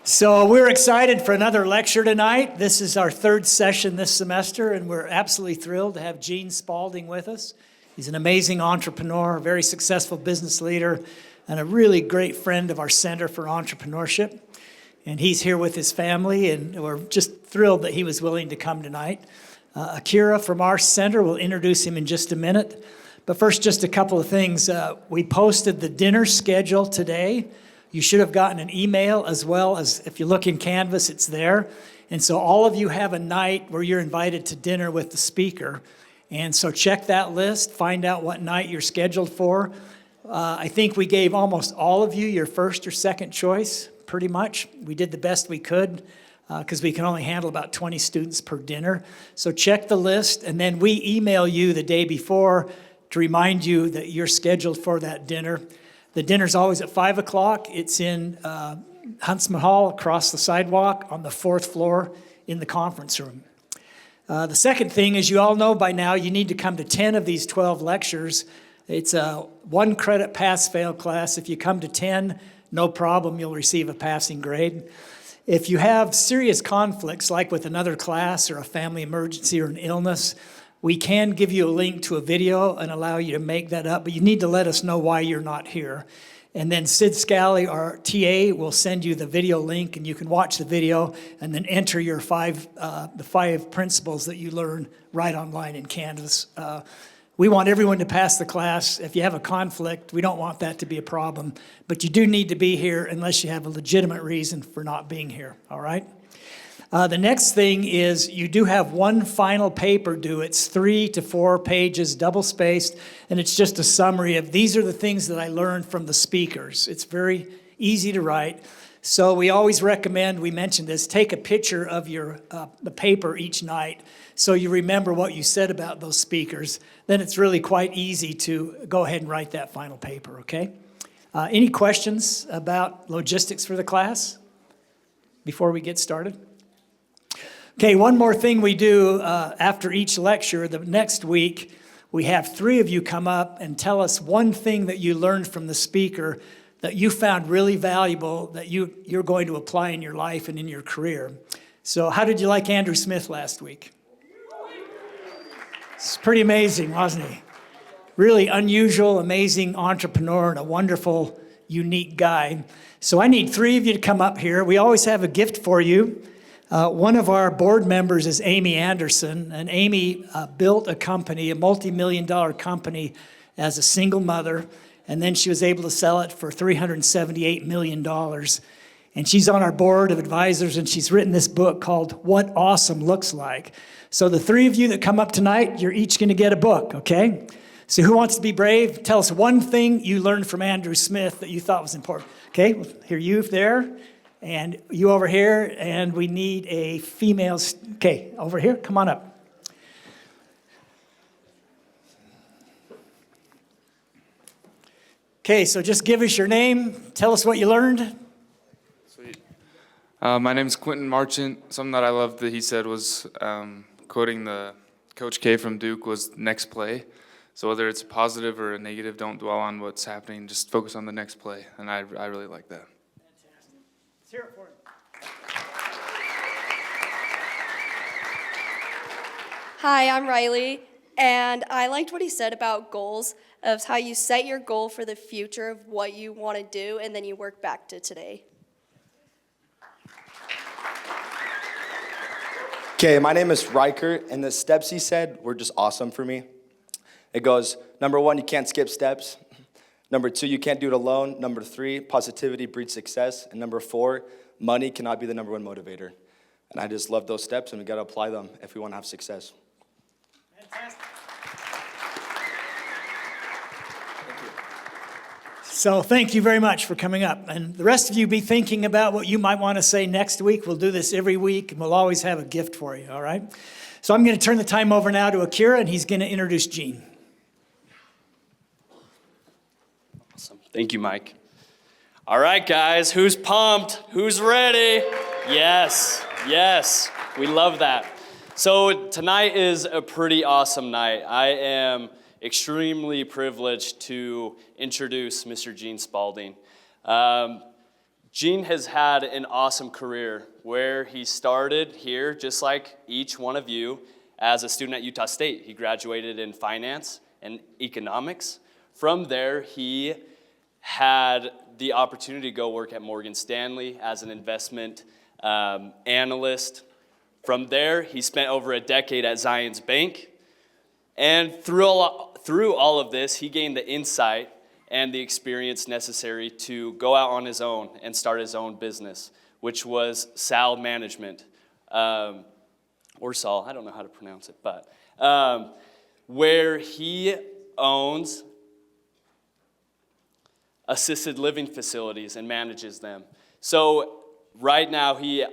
So we're excited for another lecture tonight. This is our third session this semester, and we're absolutely thrilled to have Gene Spaulding with us. He's an amazing entrepreneur, a very successful business leader, and a really great friend of our Center for Entrepreneurship. And he's here with his family, and we're just thrilled that he was willing to come tonight. Akira from our center will introduce him in just a minute. But first, just a couple of things. We posted the dinner schedule today. You should have gotten an email as well as if you look in Canvas, it's there. And so all of you have a night where you're invited to dinner with the speaker. And so check that list, find out what night you're scheduled for. I think we gave almost all of you your first or second choice, pretty much. We did the best we could because we can only handle about 20 students per dinner. So check the list, and then we email you the day before to remind you that you're scheduled for that dinner. The dinner's always at 5 o'clock. It's in Huntsman Hall across the sidewalk on the 4th floor in the conference room. The second thing, as you all know by now, you need to come to 10 of these 12 lectures. It's a 1-credit pass-fail class. If you come to 10, no problem, you'll receive a passing grade. If you have serious conflicts, like with another class or a family emergency or an illness, we can give you a link to a video and allow you to make that up, but you need to let us know why you're not here. And then Sid Scally, our TA, will send you the video link, and you can watch the video and then enter your the 5 principles that you learn right online in Canvas. We want everyone to pass the class. If you have a conflict, we don't want that to be a problem, but you do need to be here unless you have a legitimate reason for not being here, all right? The next thing is you do have one final paper due. It's 3 to 4 pages, double-spaced, and it's just a summary of these are the things that I learned from the speakers. It's very easy to write. So we always recommend, we mentioned this, take a picture of the paper each night so you remember what you said about those speakers. Then it's really quite easy to go ahead and write that final paper, okay? Any questions about logistics for the class before we get started? Okay, one more thing we do after each lecture, the next week, we have 3 of you come up and tell us one thing that you learned from the speaker that you found really valuable that you're going to apply in your life and in your career. So how did you like Andrew Smith last week? It's pretty amazing, wasn't he? Really unusual, amazing entrepreneur and a wonderful, unique guy. So I need 3 of you to come up here. We always have a gift for you. One of our board members is Amy Anderson, and Amy built a company, a multi-million-dollar company as a single mother, and then she was able to sell it for $378 million. And she's on our board of advisors, and she's written this book called What Awesome Looks Like. So the 3 of you that come up tonight, you're each going to get a book, okay? So who wants to be brave? Tell us one thing you learned from Andrew Smith that you thought was important. Okay, we'll hear you there. And you over here, and we need a female. Okay, over here, come on up. Okay, so just give us your name. Tell us what you learned. Sweet. My name's Quentin Marchant. Something that I loved that he said was, quoting the Coach K from Duke, was next play. So whether it's a positive or a negative, don't dwell on what's happening. Just focus on the next play. And I really like that. Hear it for him. Hi, I'm Riley, and I liked what he said about goals, of how you set your goal for the future of what you want to do, and then you work back to today. Okay, my name is Riker, and the steps he said were just awesome for me. It goes, number 1, you can't skip steps. Number 2, you can't do it alone. Number 3, positivity breeds success. And number 4, money cannot be the number 1 motivator. And I just love those steps, and we got to apply them if we want to have success. Fantastic. So thank you very much for coming up. And the rest of you be thinking about what you might want to say next week. We'll do this every week, and we'll always have a gift for you, all right? So I'm going to turn the time over now to Akira, and he's going to introduce Gene. Awesome. Thank you, Mike. All right, guys, who's pumped? Who's ready? Yes, we love that. So tonight is a pretty awesome night. I am extremely privileged to introduce Mr. Gene Spaulding. Gene has had an awesome career where he started here, just like each one of you, as a student at Utah State. He graduated in finance and economics. From there, he had the opportunity to go work at Morgan Stanley as an investment analyst. From there, he spent over a decade at Zions Bank. And through all of this, he gained the insight and the experience necessary to go out on his own and start his own business, which was SAL Management, or SAL, I don't know how to pronounce it, but where he owns assisted living facilities and manages them. So right now he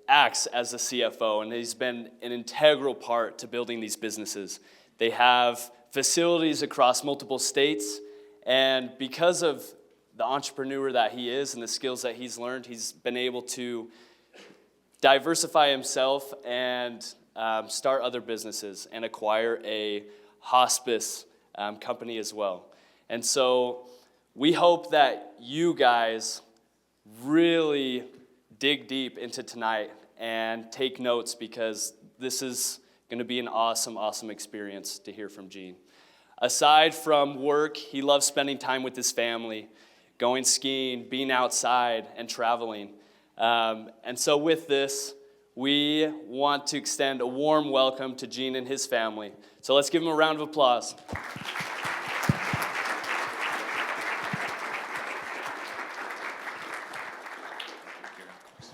acts as a CFO, and he's been an integral part to building these businesses. They have facilities across multiple states, and because of the entrepreneur that he is and the skills that he's learned, he's been able to diversify himself and start other businesses and acquire a hospice company as well. And so we hope that you guys really dig deep into tonight and take notes, because this is going to be an awesome, awesome experience to hear from Gene. Aside from work, he loves spending time with his family, going skiing, being outside, and traveling. And so with this, we want to extend a warm welcome to Gene and his family. So let's give him a round of applause.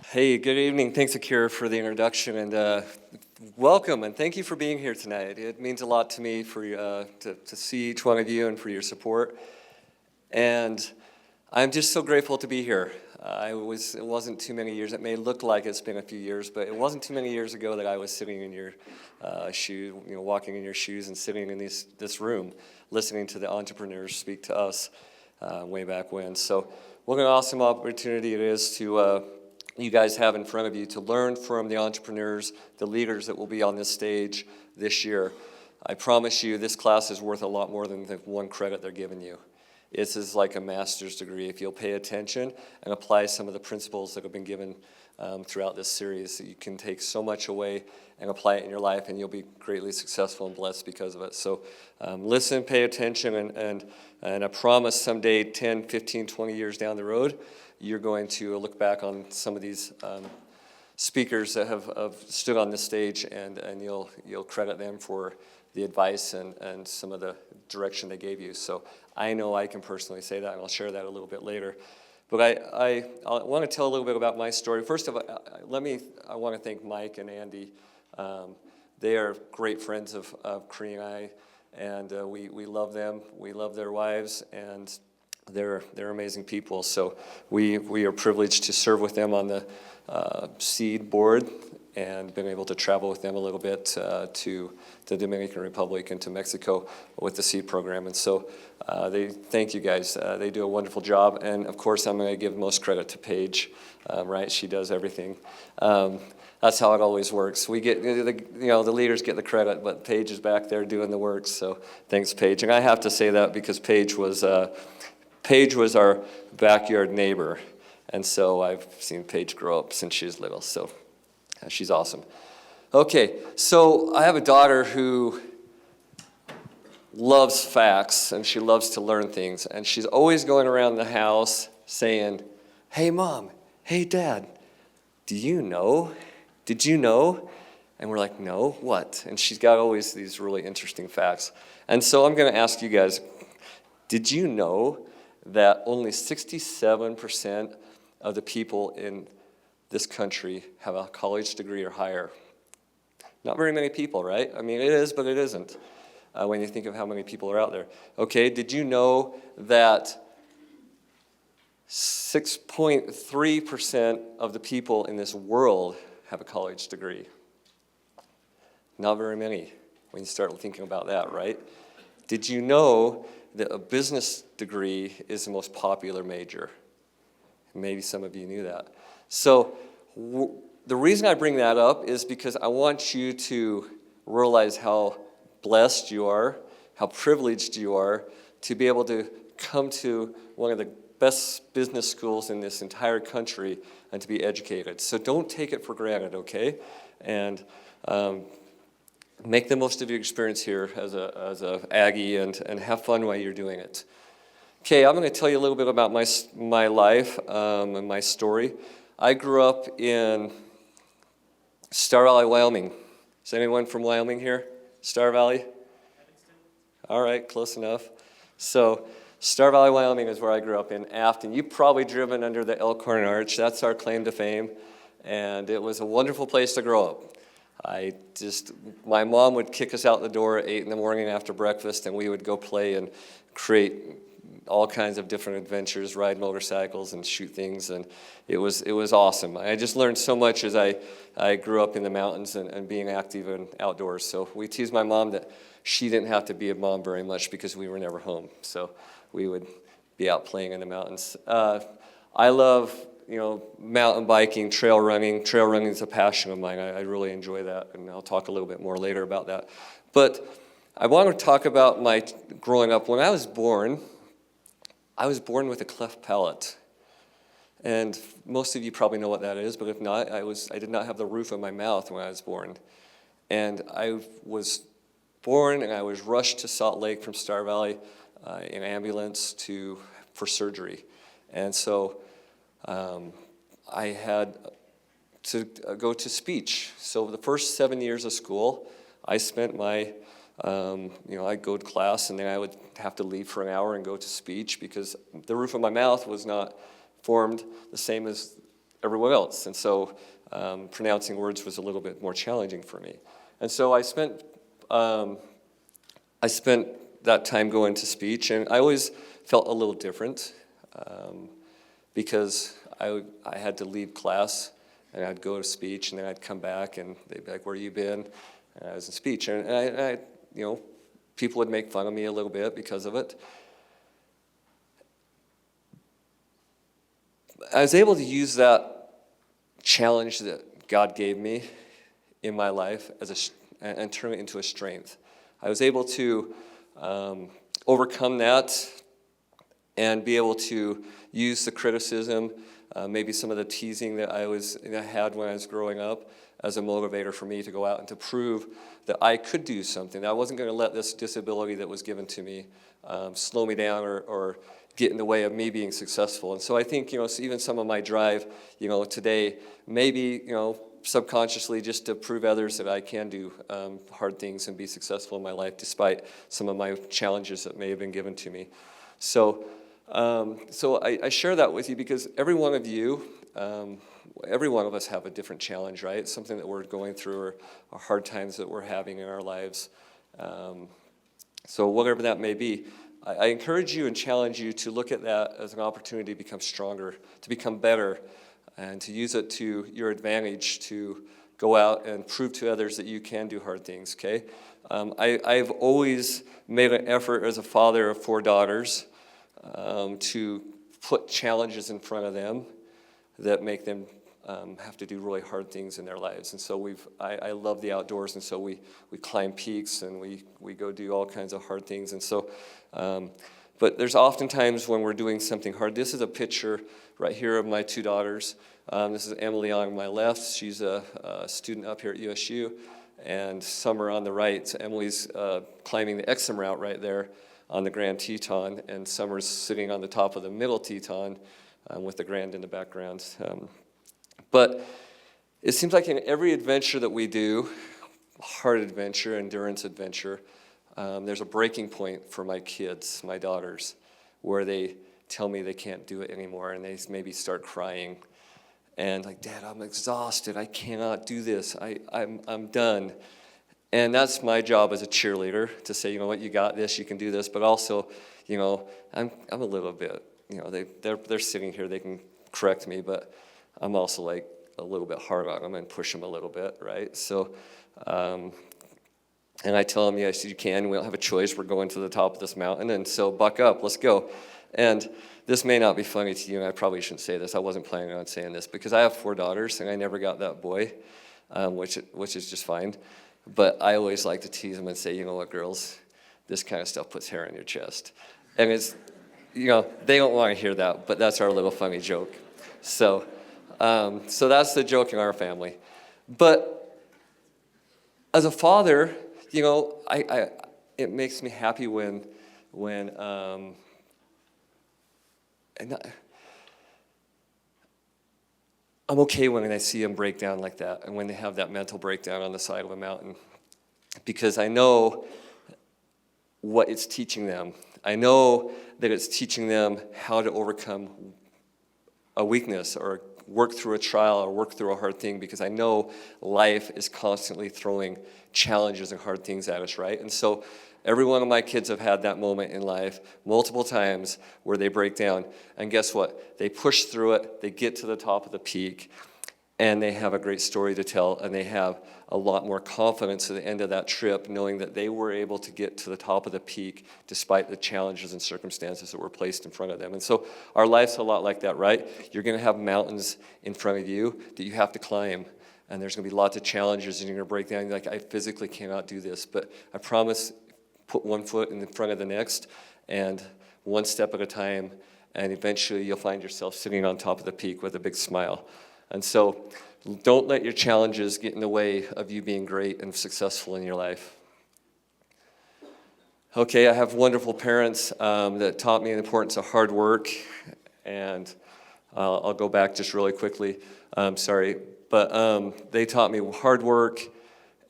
Hey, good evening. Thanks, Akira, for the introduction, and welcome, and thank you for being here tonight. It means a lot to me for to see each one of you and for your support. And I'm just so grateful to be here. It wasn't too many years. It may look like it's been a few years, but it wasn't too many years ago that I was sitting in your shoes, walking in your shoes and sitting in this room, listening to the entrepreneurs speak to us way back when. So what an awesome opportunity it is to you guys have in front of you to learn from the entrepreneurs, the leaders that will be on this stage this year. I promise you this class is worth a lot more than the one credit they're giving you. This is like a master's degree. If you'll pay attention and apply some of the principles that have been given throughout this series, you can take so much away and apply it in your life, and you'll be greatly successful and blessed because of it. So listen, pay attention, and I promise someday, 10, 15, 20 years down the road, you're going to look back on some of these speakers that have stood on this stage, and you'll credit them for the advice and some of the direction they gave you. So I know I can personally say that, and I'll share that a little bit later. But I want to tell a little bit about my story. First of all, I want to thank Mike and Andy. They are great friends of Cree and I, and we love them. We love their wives, and they're amazing people. So we are privileged to serve with them on the seed board, and been able to travel with them a little bit to the Dominican Republic and to Mexico with the seed program. And so thank you guys. They do a wonderful job. And of course, I'm going to give most credit to Paige, right? She does everything. That's how it always works. We get, the leaders get the credit, but Paige is back there doing the work. So thanks, Paige. And I have to say that because Paige was our backyard neighbor. And so I've seen Paige grow up since she was little. So she's awesome. Okay, so I have a daughter who loves facts, and she loves to learn things. And she's always going around the house saying, "Hey, Mom, hey, Dad, do you know? Did you know?" And we're like, "No, what?" And she's got always these really interesting facts. And so I'm going to ask you guys, did you know that only 67% of the people in this country have a college degree or higher? Not very many people, right? I mean, it is, but it isn't when you think of how many people are out there. Okay, did you know that 6.3% of the people in this world have a college degree? Not very many when you start thinking about that, right? Did you know that a business degree is the most popular major? Maybe some of you knew that. So the reason I bring that up is because I want you to realize how blessed you are, how privileged you are to be able to come to one of the best business schools in this entire country and to be educated. So don't take it for granted, okay? And make the most of your experience here as a Aggie and have fun while you're doing it. Okay, I'm going to tell you a little bit about my life and my story. I grew up in Star Valley, Wyoming. Is anyone from Wyoming here? Star Valley? All right, close enough. So Star Valley, Wyoming is where I grew up in Afton. You've probably driven under the Elkhorn Arch. That's our claim to fame. And it was a wonderful place to grow up. My mom would kick us out the door at 8 in the morning after breakfast, and we would go play and create all kinds of different adventures, ride motorcycles and shoot things, and it was awesome. I just learned so much as I grew up in the mountains and being active and outdoors. So we teased my mom that she didn't have to be a mom very much because we were never home. So we would be out playing in the mountains. I love mountain biking, trail running. Trail running is a passion of mine. I really enjoy that, and I'll talk a little bit more later about that. But I want to talk about my growing up. When I was born with a cleft palate. And most of you probably know what that is, but if not, I did not have the roof of my mouth when I was born. And I was born and I was rushed to Salt Lake from Star Valley in ambulance for surgery. And so I had to go to speech. So the first 7 years of school, I spent I'd go to class and then I would have to leave for an hour and go to speech because the roof of my mouth was not formed the same as everyone else. And so pronouncing words was a little bit more challenging for me. And so I spent that time going to speech, and I always felt a little different because I had to leave class and I'd go to speech and then I'd come back and they'd be like, "Where you been?" And I was in speech, and I people would make fun of me a little bit because of it. I was able to use that challenge that God gave me in my life and turn it into a strength. I was able to overcome that and be able to use the criticism, maybe some of the teasing that I had when I was growing up, as a motivator for me to go out and to prove that I could do something. That I wasn't going to let this disability that was given to me slow me down or get in the way of me being successful. And so I think, even some of my drive, today, maybe, subconsciously just to prove others that I can do hard things and be successful in my life despite some of my challenges that may have been given to me. So I share that with you because every one of you, every one of us have a different challenge, right? Something that we're going through or hard times that we're having in our lives. So whatever that may be, I encourage you and challenge you to look at that as an opportunity to become stronger, to become better, and to use it to your advantage to go out and prove to others that you can do hard things, okay? I've always made an effort as a father of 4 daughters to put challenges in front of them that make them have to do really hard things in their lives. And so I love the outdoors, and so we climb peaks and we go do all kinds of hard things. And so, but there's often times when we're doing something hard. This is a picture right here of my 2 daughters. This is Emily on my left. She's a student up here at USU, and Summer on the right. So Emily's climbing the Exum route right there on the Grand Teton, and Summer's sitting on the top of the Middle Teton with the Grand in the background. But it seems like in every adventure that we do, hard adventure, endurance adventure, there's a breaking point for my kids, my daughters, where they tell me they can't do it anymore, and they maybe start crying. And like, "Dad, I'm exhausted. I cannot do this. I'm done." And that's my job as a cheerleader, to say, "You know what, you got this, you can do this." But also, I'm a little bit, they're sitting here, they can correct me, but I'm also like a little bit hard on them and push them a little bit, right? So, and I tell them, "Yes, you can. We don't have a choice. We're going to the top of this mountain, and so buck up. Let's go." And this may not be funny to you, and I probably shouldn't say this. I wasn't planning on saying this because I have 4 daughters, and I never got that boy, which is just fine. But I always like to tease them and say, "You know what, girls? This kind of stuff puts hair on your chest." And they don't want to hear that, but that's our little funny joke. So that's the joke in our family. But as a father, it makes me happy when I'm okay when I see them break down like that and when they have that mental breakdown on the side of a mountain, because I know what it's teaching them. I know that it's teaching them how to overcome a weakness or work through a trial or work through a hard thing, because I know life is constantly throwing challenges and hard things at us, right? And so every one of my kids have had that moment in life multiple times where they break down. And guess what? They push through it, they get to the top of the peak, and they have a great story to tell, and they have a lot more confidence at the end of that trip, knowing that they were able to get to the top of the peak despite the challenges and circumstances that were placed in front of them. And so our life's a lot like that, right? You're going to have mountains in front of you that you have to climb, and there's going to be lots of challenges, and you're going to break down. You're like, I physically cannot do this, but I promise, put one foot in front of the next, and one step at a time, and eventually you'll find yourself sitting on top of the peak with a big smile. And so don't let your challenges get in the way of you being great and successful in your life. Okay, I have wonderful parents that taught me the importance of hard work, and I'll go back just really quickly. But they taught me hard work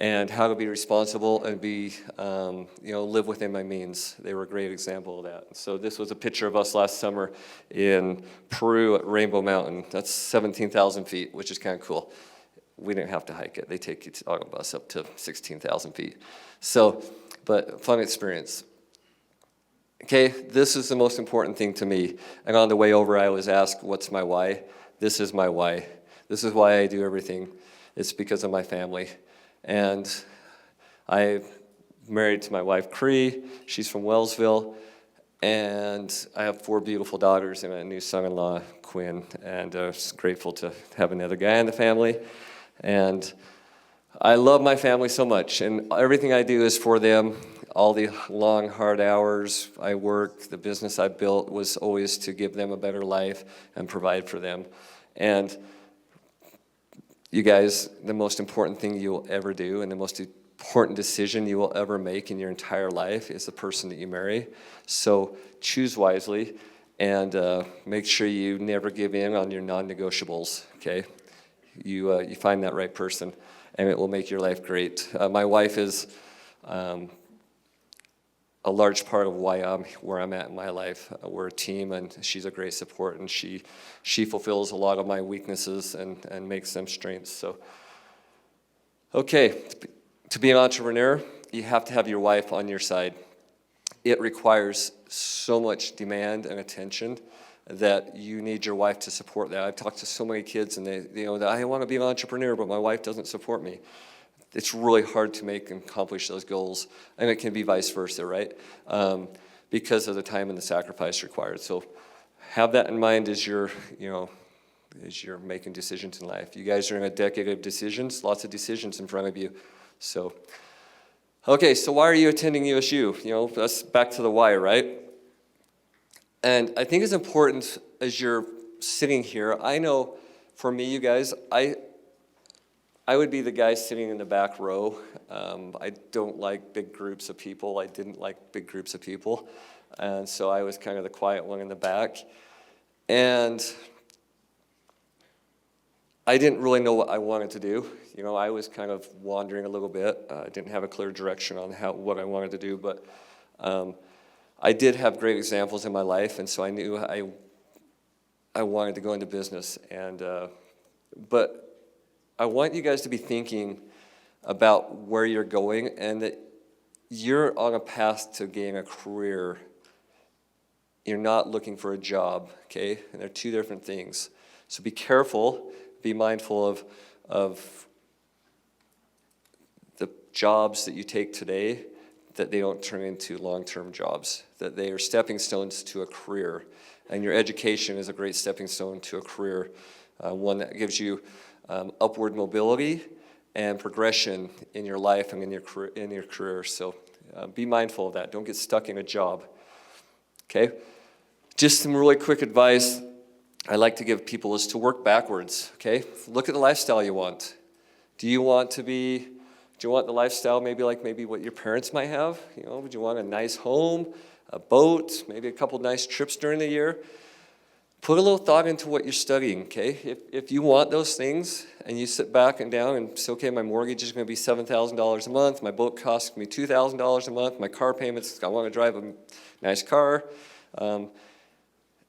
and how to be responsible and be, live within my means. They were a great example of that. So this was a picture of us last summer in Peru at Rainbow Mountain. That's 17,000 feet, which is kind of cool. We didn't have to hike it. They take you on a bus up to 16,000 feet. So, but fun experience. Okay, this is the most important thing to me. And on the way over, I was asked, what's my why? This is my why. This is why I do everything. It's because of my family. And I'm married to my wife, Cree. She's from Wellsville. And I have 4 beautiful daughters and a new son-in-law, Quinn. And I'm grateful to have another guy in the family. And I love my family so much. And everything I do is for them. All the long, hard hours I work, the business I built was always to give them a better life and provide for them. And you guys, the most important thing you will ever do and the most important decision you will ever make in your entire life is the person that you marry. So choose wisely and make sure you never give in on your non-negotiables, okay? You find that right person and it will make your life great. My wife is a large part of why I'm where I'm at in my life. We're a team, and she's a great support, and she fulfills a lot of my weaknesses and makes them strengths. So, okay, to be an entrepreneur, you have to have your wife on your side. It requires so much demand and attention that you need your wife to support that. I've talked to so many kids, and I want to be an entrepreneur, but my wife doesn't support me. It's really hard to make and accomplish those goals, and it can be vice versa, right? Because of the time and the sacrifice required. So have that in mind as you're making decisions in life. You guys are in a decade of decisions, lots of decisions in front of you. So, okay, so why are you attending USU? That's back to the why, right? And I think it's important as you're sitting here. I know for me, you guys, I would be the guy sitting in the back row. I don't like big groups of people. I didn't like big groups of people. And so I was kind of the quiet one in the back. And I didn't really know what I wanted to do. I was kind of wandering a little bit. I didn't have a clear direction on what I wanted to do. But I did have great examples in my life. And so I knew I wanted to go into business. But I want you guys to be thinking about where you're going and that you're on a path to gain a career. You're not looking for a job, okay? And they're 2 different things. So be careful, be mindful of the jobs that you take today, that they don't turn into long-term jobs, that they are stepping stones to a career. And your education is a great stepping stone to a career, one that gives you upward mobility and progression in your life and in your career. So be mindful of that. Don't get stuck in a job. Okay? just some really quick advice I like to give people is to work backwards, okay? Look at the lifestyle you want. Do you want the lifestyle maybe what your parents might have? You know, would you want a nice home, a boat, maybe a couple nice trips during the year? Put a little thought into what you're studying, okay? If you want those things and you sit back and down and say, okay, my mortgage is going to be $7,000 a month, my boat costs me $2,000 a month, my car payments, I want to drive a nice car,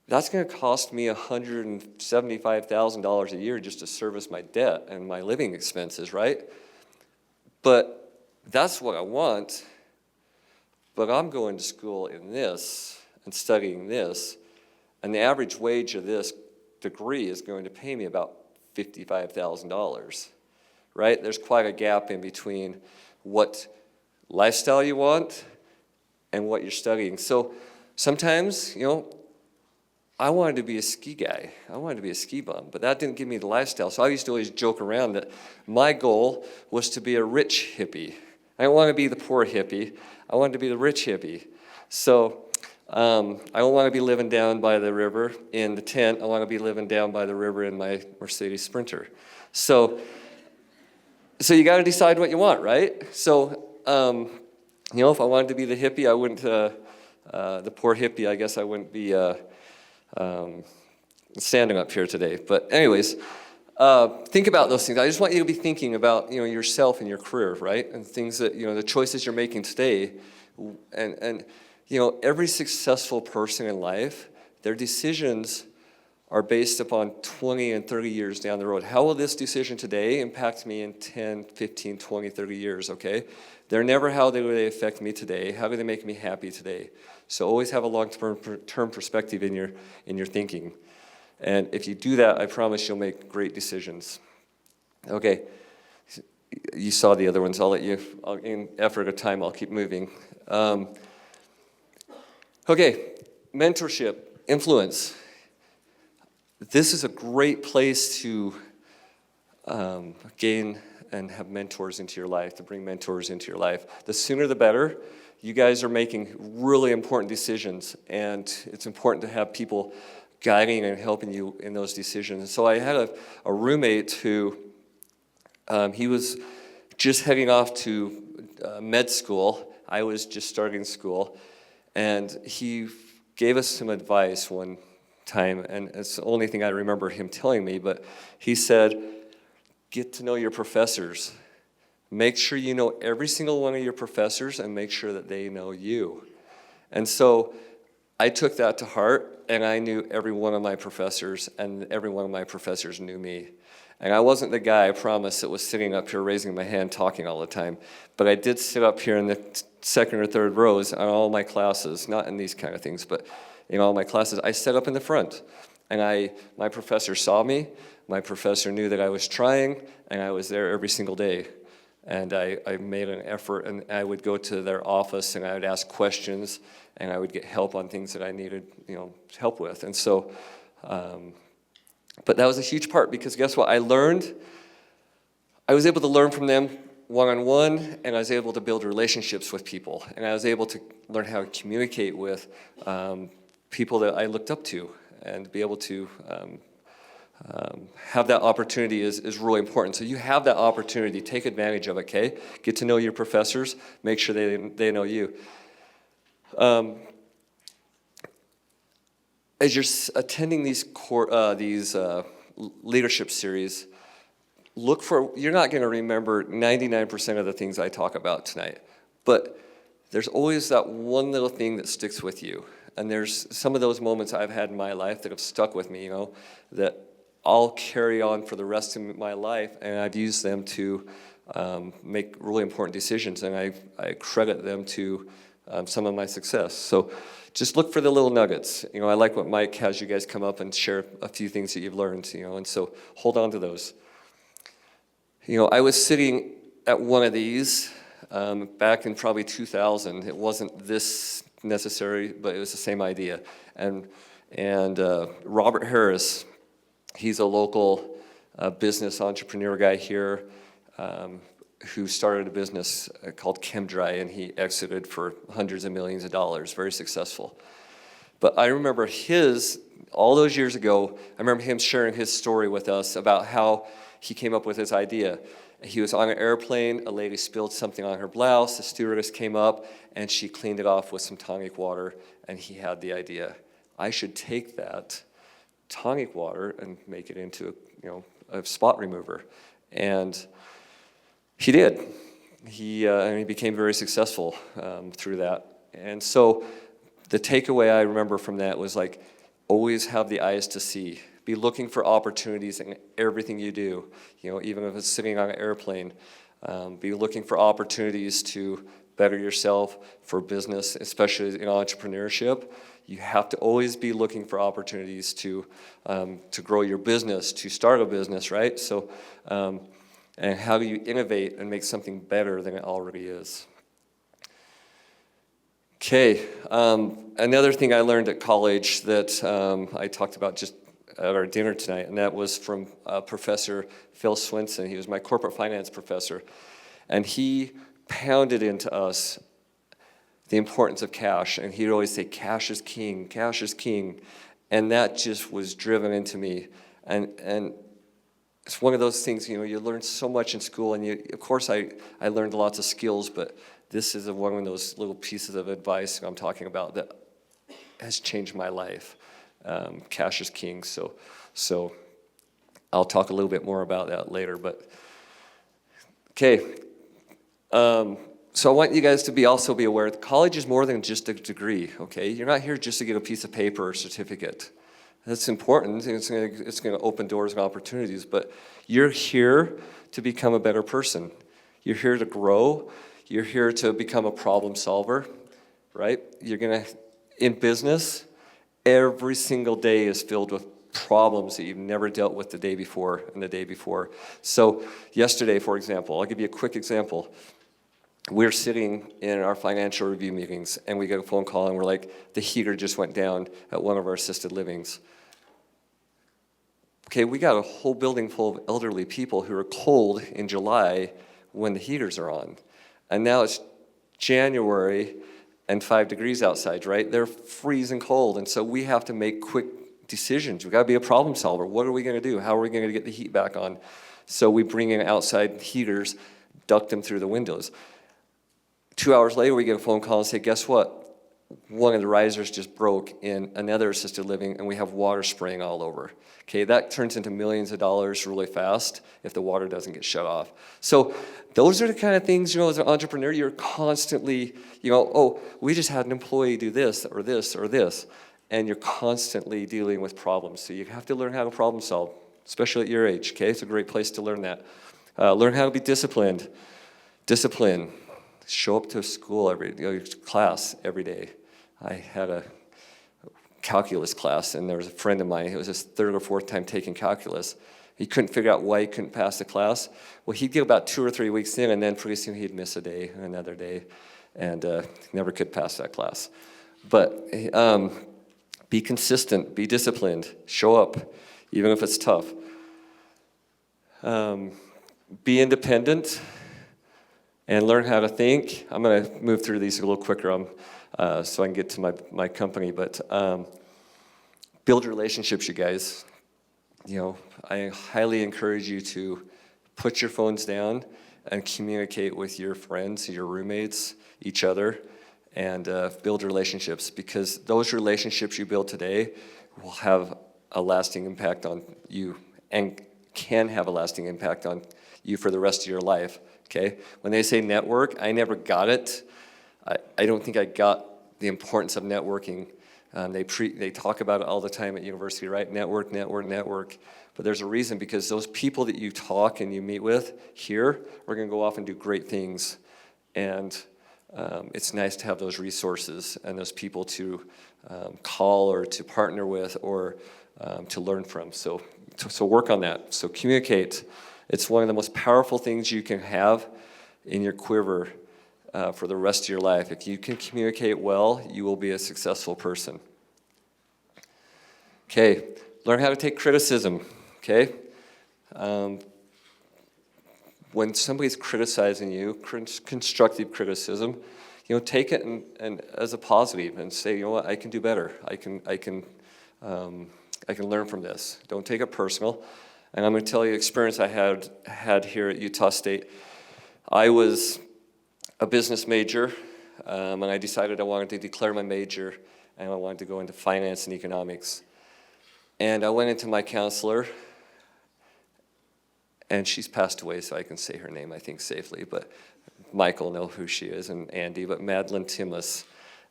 that's going to cost me $175,000 a year just to service my debt and my living expenses, right? But that's what I want, but I'm going to school in this and studying this, and the average wage of this degree is going to pay me about $55,000, right? There's quite a gap in between what lifestyle you want and what you're studying. So sometimes, you know, I wanted to be a ski guy. I wanted to be a ski bum, but that didn't give me the lifestyle. So I used to always joke around that my goal was to be a rich hippie. I didn't want to be the poor hippie. I wanted to be the rich hippie. So I don't want to be living down by the river in the tent. I want to be living down by the river in my Mercedes Sprinter. So you got to decide what you want, right? So, you know, if I wanted to be the hippie, I wouldn't, the poor hippie, I guess I wouldn't be standing up here today. But anyways, think about those things. I just want you to be thinking about, you know, yourself and your career, right? And things that, you know, the choices you're making today. And you know, every successful person in life, their decisions are based upon 20 and 30 years down the road. How will this decision today impact me in 10, 15, 20, 30 years, okay? They're never how do they affect me today, how do they make me happy today. So always have a long-term perspective in your thinking. And if you do that, I promise you'll make great decisions. Okay, you saw the other ones. I'll let you, in effort of time, I'll keep moving. Okay, mentorship, influence. This is a great place to gain and have mentors into your life, to bring mentors into your life. The sooner the better. You guys are making really important decisions, and it's important to have people guiding and helping you in those decisions. So I had a roommate who, he was just heading off to med school. I was just starting school, and he gave us some advice one time, and it's the only thing I remember him telling me, but he said, get to know your professors. Make sure you know every single one of your professors and make sure that they know you. And so I took that to heart, and I knew every one of my professors, and every one of my professors knew me. And I wasn't the guy, I promise, that was sitting up here raising my hand talking all the time, but I did sit up here in the second or third rows on all my classes, not in these kind of things, but in all my classes. I sat up in the front, and my professor saw me, my professor knew that I was trying, and I was there every single day. And I made an effort, and I would go to their office, and I would ask questions, and I would get help on things that I needed, you know, help with. And so, but that was a huge part, because guess what? I was able to learn from them one-on-one, and I was able to build relationships with people, and I was able to learn how to communicate with people that I looked up to, and be able to have that opportunity is really important. So you have that opportunity, take advantage of it, okay? Get to know your professors, make sure they know you. As you're attending these leadership series, you're not going to remember 99% of the things I talk about tonight, but there's always that one little thing that sticks with you. And there's some of those moments I've had in my life that have stuck with me, you know, that I'll carry on for the rest of my life, and I've used them to make really important decisions, and I credit them to some of my success. So just look for the little nuggets. You know, I like what Mike has you guys come up and share a few things that you've learned, you know, and so hold on to those. You know, I was sitting at one of these back in probably 2000. It wasn't this necessary, but it was the same idea. And Robert Harris, he's a local business entrepreneur guy here who started a business called ChemDry, and he exited for hundreds of millions of dollars, very successful. But I remember all those years ago, I remember him sharing his story with us about how he came up with his idea. He was on an airplane, a lady spilled something on her blouse, the stewardess came up, and she cleaned it off with some tonic water, and he had the idea. I should take that tonic water and make it into a spot remover. And he did. And he became very successful through that. And so the takeaway I remember from that was like, always have the eyes to see. Be looking for opportunities in everything you do. Even if it's sitting on an airplane, be looking for opportunities to better yourself for business, especially in entrepreneurship. You have to always be looking for opportunities to grow your business, to start a business, right? So, and how do you innovate and make something better than it already is? Okay, another thing I learned at college that I talked about just at our dinner tonight, and that was from Professor Phil Swinson. He was my corporate finance professor, and he pounded into us the importance of cash, and he'd always say, cash is king, and that just was driven into me, and it's one of those things, you learn so much in school, and of course I learned lots of skills, but this is one of those little pieces of advice I'm talking about that has changed my life. Cash is king, so I'll talk a little bit more about that later, but okay. So I want you guys to also be aware that college is more than just a degree, okay? You're not here just to get a piece of paper or certificate. That's important, and it's going to open doors and opportunities, but you're here to become a better person. You're here to grow. You're here to become a problem solver, right? In business, every single day is filled with problems that you've never dealt with the day before and the day before. So yesterday, for example, I'll give you a quick example. We're sitting in our financial review meetings, and we get a phone call, and we're like, the heater just went down at one of our assisted livings. Okay, we got a whole building full of elderly people who are cold in July when the heaters are on. And now it's January and 5 degrees outside, right? They're freezing cold, and so we have to make quick decisions. We've got to be a problem solver. What are we going to do? How are we going to get the heat back on? So we bring in outside heaters, duct them through the windows. 2 hours later, we get a phone call and say, guess what? One of the risers just broke in another assisted living, and we have water spraying all over. Okay, that turns into millions of dollars really fast if the water doesn't get shut off. So those are the kind of things, as an entrepreneur, you're constantly, we just had an employee do this or this or this, and you're constantly dealing with problems. So you have to learn how to problem solve, especially at your age, okay? It's a great place to learn that. Learn how to be disciplined. Discipline. Show up to school class every day. I had a calculus class, and there was a friend of mine, it was his third or fourth time taking calculus. He couldn't figure out why he couldn't pass the class. Well, he'd get about 2 or 3 weeks in, and then pretty soon he'd miss a day and another day, and never could pass that class. But be consistent, be disciplined, show up, even if it's tough. Be independent. And learn how to think. I'm going to move through these a little quicker so I can get to my company. But build relationships, you guys. I highly encourage you to put your phones down and communicate with your friends, your roommates, each other, and build relationships. Because those relationships you build today will have a lasting impact on you and can have a lasting impact on you for the rest of your life. Okay, when they say network, I never got it. I don't think I got the importance of networking. They talk about it all the time at university, right? Network. But there's a reason, because those people that you talk and you meet with here are going to go off and do great things. And it's nice to have those resources and those people to call or to partner with or to learn from. So work on that. So communicate. It's one of the most powerful things you can have in your quiver for the rest of your life. If you can communicate well, you will be a successful person. Okay, learn how to take criticism, okay? When somebody's criticizing you, constructive criticism, take it and as a positive and say, you know what, I can do better. I can learn from this. Don't take it personal. And I'm going to tell you an experience I had here at Utah State. I was a business major, and I decided I wanted to declare my major, and I wanted to go into finance and economics. And I went into my counselor, and she's passed away, so I can say her name, I think, safely, but Michael know who she is, and Andy, but Madeline Timlis.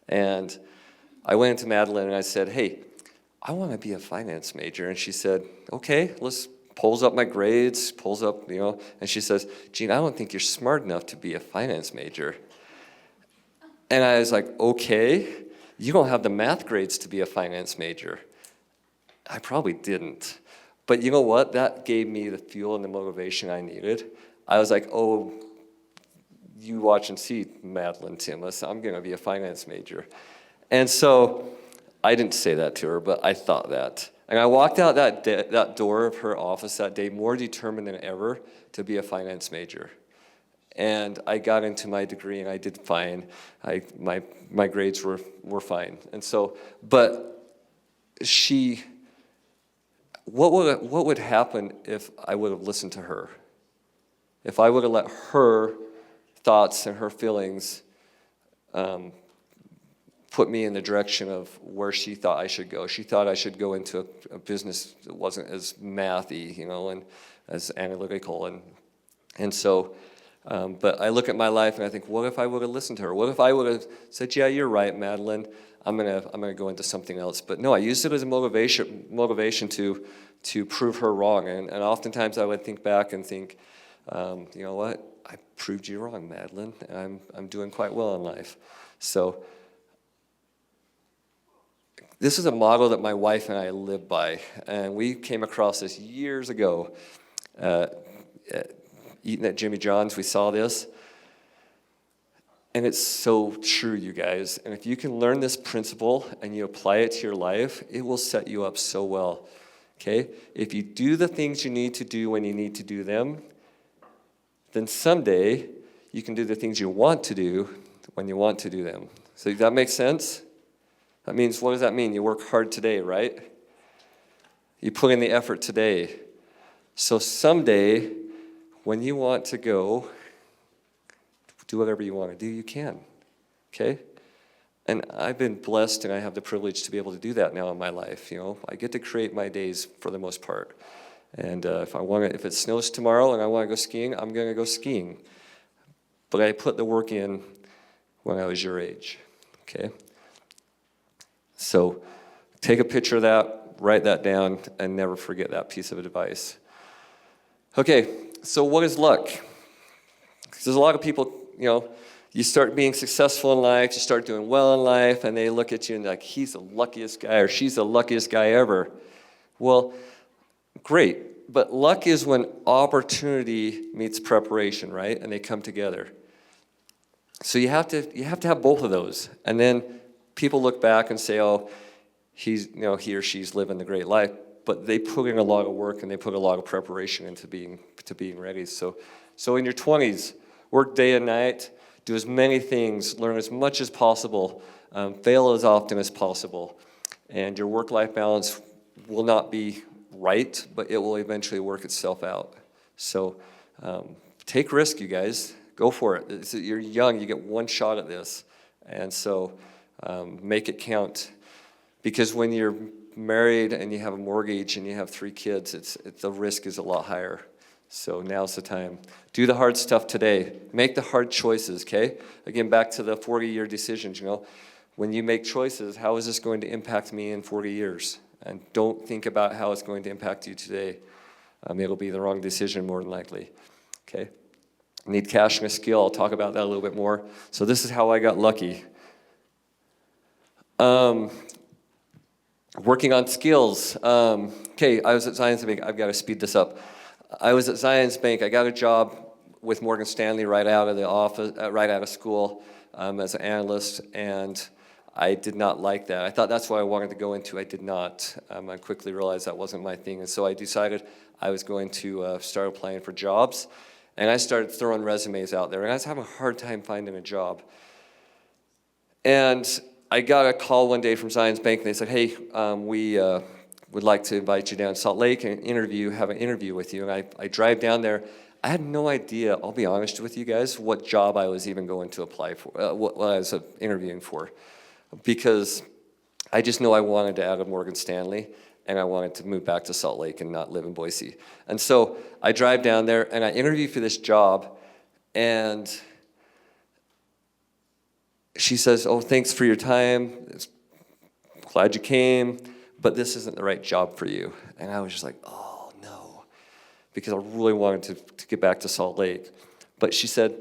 And I went into Madeline, and I said, hey, I want to be a finance major. And she said, okay, pulls up my grades, and she says, Gene, I don't think you're smart enough to be a finance major. And I was like, okay, you don't have the math grades to be a finance major. I probably didn't. But you know what? That gave me the fuel and the motivation I needed. I was like, oh, you watch and see, Madeline Timlis, I'm going to be a finance major. And so I didn't say that to her, but I thought that. And I walked out that door of her office that day more determined than ever to be a finance major. And I got into my degree, and I did fine. My grades were fine. And so, but what would happen if I would have listened to her? If I would have let her thoughts and her feelings put me in the direction of where she thought I should go. She thought I should go into a business that wasn't as mathy, and as analytical, and so. But I look at my life and I think, what if I would have listened to her? What if I would have said, yeah, you're right, Madeline. I'm gonna go into something else. But no, I used it as a motivation to prove her wrong. And oftentimes I would think back and think, you know what? I proved you wrong, Madeline. And I'm doing quite well in life. So this is a model that my wife and I live by. And we came across this years ago. Eating at Jimmy John's, we saw this. And it's so true, you guys. And if you can learn this principle and you apply it to your life, it will set you up so well. Okay? If you do the things you need to do when you need to do them, then someday you can do the things you want to do when you want to do them. So does that make sense? That means, what does that mean? You work hard today, right? You put in the effort today. So someday, when you want to go do whatever you want to do, you can, okay? And I've been blessed, and I have the privilege to be able to do that now in my life. I get to create my days for the most part. And if it snows tomorrow and I want to go skiing, I'm going to go skiing. But I put the work in when I was your age, okay? So take a picture of that, write that down, and never forget that piece of advice. Okay, so what is luck? 'Cause there's a lot of people, you start being successful in life, you start doing well in life, and they look at you and they're like, he's the luckiest guy, or she's the luckiest guy ever. Well, great, but luck is when opportunity meets preparation, right? And they come together. So you have to have both of those. And then people look back and say, oh, he or she's living the great life. But they put in a lot of work and they put a lot of preparation into being ready. So in your 20s, work day and night, do as many things, learn as much as possible, fail as often as possible. And your work-life balance will not be right, but it will eventually work itself out. So take risk, you guys. Go for it. You're young. You get one shot at this. And so make it count. Because when you're married and you have a mortgage and you have 3 kids, the risk is a lot higher. So now's the time. Do the hard stuff today. Make the hard choices, okay? Again, back to the 40-year decisions, When you make choices, how is this going to impact me in 40 years? And don't think about how it's going to impact you today. It'll be the wrong decision more than likely, okay? Need cash and a skill. I'll talk about that a little bit more. So this is how I got lucky. Working on skills. Okay, I was at Zions Bank. I've got to speed this up. I was at Zions Bank. I got a job with Morgan Stanley right out of the office, right out of school, as an analyst, and I did not like that. I thought that's what I wanted to go into. I did not. I quickly realized that wasn't my thing, and so I decided I was going to start applying for jobs, and I started throwing resumes out there, and I was having a hard time finding a job. And I got a call one day from Zions Bank, and they said, hey, we would like to invite you down to Salt Lake and have an interview with you. And I drive down there. I had no idea, I'll be honest with you guys, what job I was even going to apply for, what I was interviewing for. Because I just know I wanted to out of Morgan Stanley, and I wanted to move back to Salt Lake and not live in Boise. And so I drive down there, and I interview for this job, and she says, oh, thanks for your time. Glad you came, but this isn't the right job for you. And I was just like, oh, no, because I really wanted to get back to Salt Lake. But she said,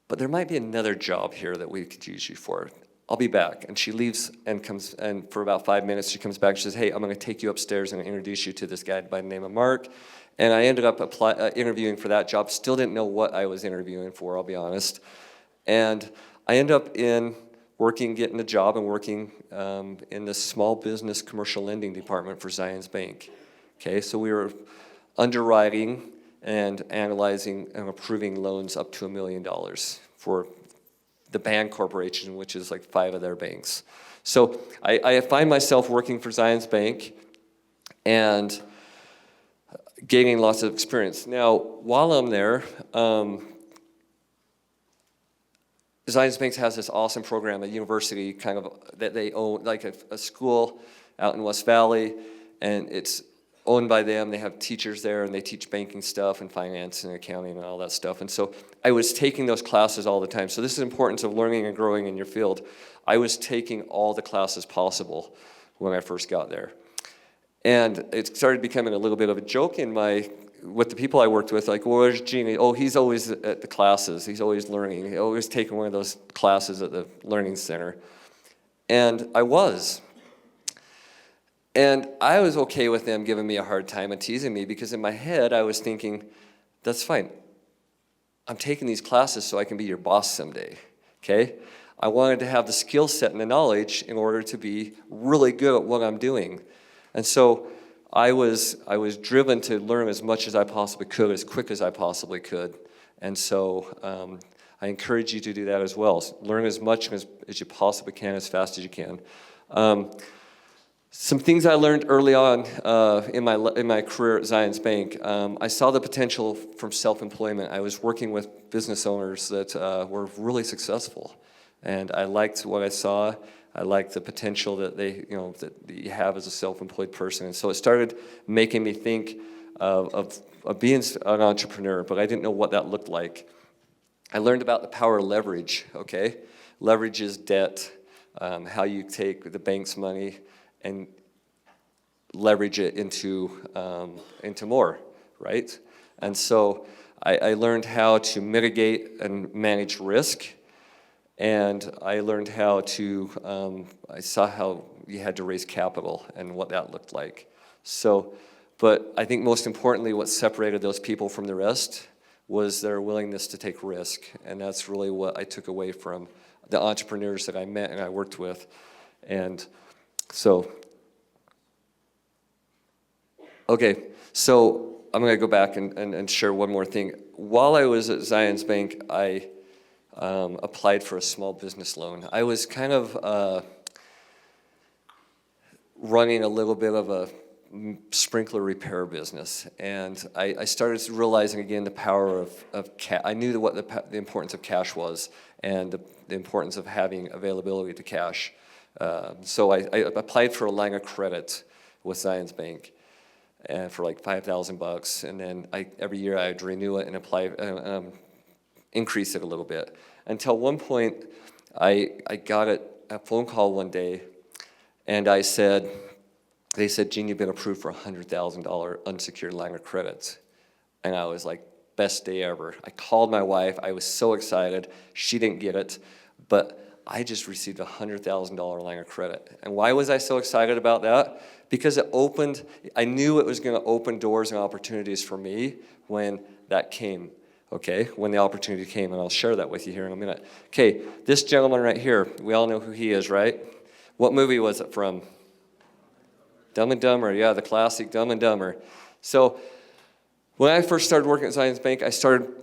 but there might be another job here that we could use you for. I'll be back. And she leaves and comes, and for about 5 minutes, she comes back. She says, hey, I'm going to take you upstairs and introduce you to this guy by the name of Mark. And I ended up interviewing for that job. Still didn't know what I was interviewing for, I'll be honest. And I ended up getting a job and working in the small business commercial lending department for Zions Bank. Okay, so we were underwriting and analyzing and approving loans up to $1 million for the Band Corporation, which is like 5 of their banks. So I find myself working for Zions Bank and gaining lots of experience. Now, while I'm there, Zions Bank has this awesome program, a university kind of that they own, like a school out in West Valley, and it's owned by them. They have teachers there, and they teach banking stuff and finance and accounting and all that stuff. And so I was taking those classes all the time. So this is the importance of learning and growing in your field. I was taking all the classes possible when I first got there. And it started becoming a little bit of a joke with the people I worked with, like, well, where's Gene? Oh, he's always at the classes. He's always learning. He's always taking one of those classes at the Learning Center. And I was. And I was okay with them giving me a hard time and teasing me, because in my head I was thinking, that's fine. I'm taking these classes so I can be your boss someday, okay? I wanted to have the skill set and the knowledge in order to be really good at what I'm doing. And so I was driven to learn as much as I possibly could, as quick as I possibly could. And so I encourage you to do that as well. Learn as much as you possibly can, as fast as you can. Some things I learned early on in my career at Zions Bank. I saw the potential from self-employment. I was working with business owners that were really successful, and I liked what I saw. I liked the potential that that you have as a self-employed person, and so it started making me think of being an entrepreneur. But I didn't know what that looked like. I learned about the power of leverage. Okay, leverage is debt. How you take the bank's money and leverage it into more, right? And so I learned how to mitigate and manage risk, and I learned how to, I saw how you had to raise capital and what that looked like. So, but I think most importantly, what separated those people from the rest was their willingness to take risk, and that's really what I took away from the entrepreneurs that I met and I worked with. And so, okay, so I'm going to go back and share one more thing. While I was at Zions Bank, I applied for a small business loan. I was kind of running a little bit of a sprinkler repair business, and I started realizing again the power of cash. I knew what the importance of cash was, and the importance of having availability to cash. So I applied for a line of credit with Zions Bank, and for like $5,000, and then every year I'd renew it and apply, increase it a little bit. Until one point, I got a phone call one day, and they said, Gene, you've been approved for $100,000 unsecured line of credit. And I was like, best day ever. I called my wife. I was so excited. She didn't get it, but I just received a $100,000 line of credit. And why was I so excited about that? Because I knew it was going to open doors and opportunities for me when that came, okay? When the opportunity came, and I'll share that with you here in a minute. Okay, this gentleman right here, we all know who he is, right? What movie was it from? Dumb and Dumber, yeah, the classic Dumb and Dumber. So when I first started working at Zions Bank, I started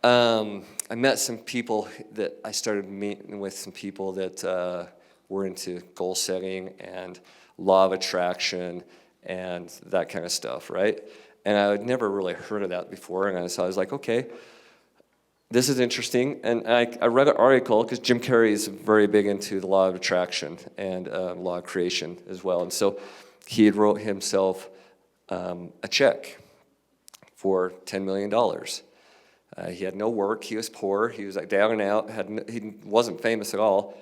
I met some people that I started meeting with some people that were into goal setting and law of attraction and that kind of stuff, right? And I had never really heard of that before, and so I was like, okay, this is interesting. And I read an article, because Jim Carrey is very big into the law of attraction and law of creation as well. And so he had wrote himself a check for $10 million. He had no work, he was poor, he was like down and out, he wasn't famous at all.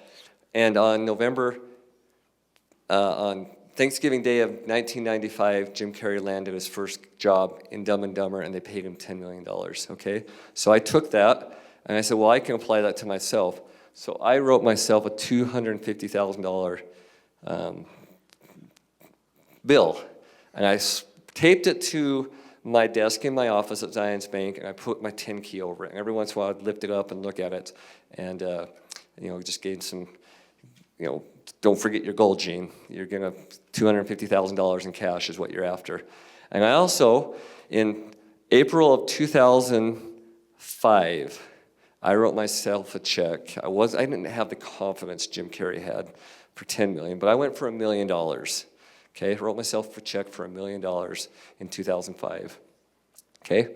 And on Thanksgiving Day of 1995, Jim Carrey landed his first job in Dumb and Dumber, and they paid him $10 million, okay? So I took that, and I said, well, I can apply that to myself. So I wrote myself a $250,000 bill, and I taped it to my desk in my office at Zions Bank, and I put my 10 key over it. And every once in a while, I'd lift it up and look at it, and just gain some, don't forget your goal, Gene. You're gonna $250,000 in cash is what you're after. And I also, in April of 2005, I wrote myself a check. I didn't have the confidence Jim Carrey had for $10 million, but I went for $1 million. Okay, I wrote myself a check for $1 million in 2005. Okay,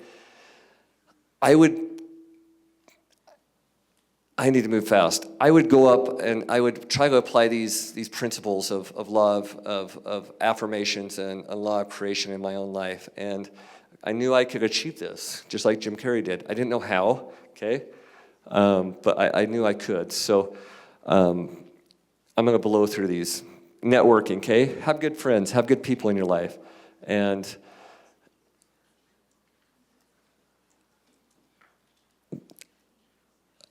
I need to move fast. I would go up and I would try to apply these principles of love, of affirmations and law of creation in my own life. And I knew I could achieve this, just like Jim Carrey did. I didn't know how, okay? But I knew I could. So I'm gonna blow through these. Networking, okay? Have good friends, have good people in your life. And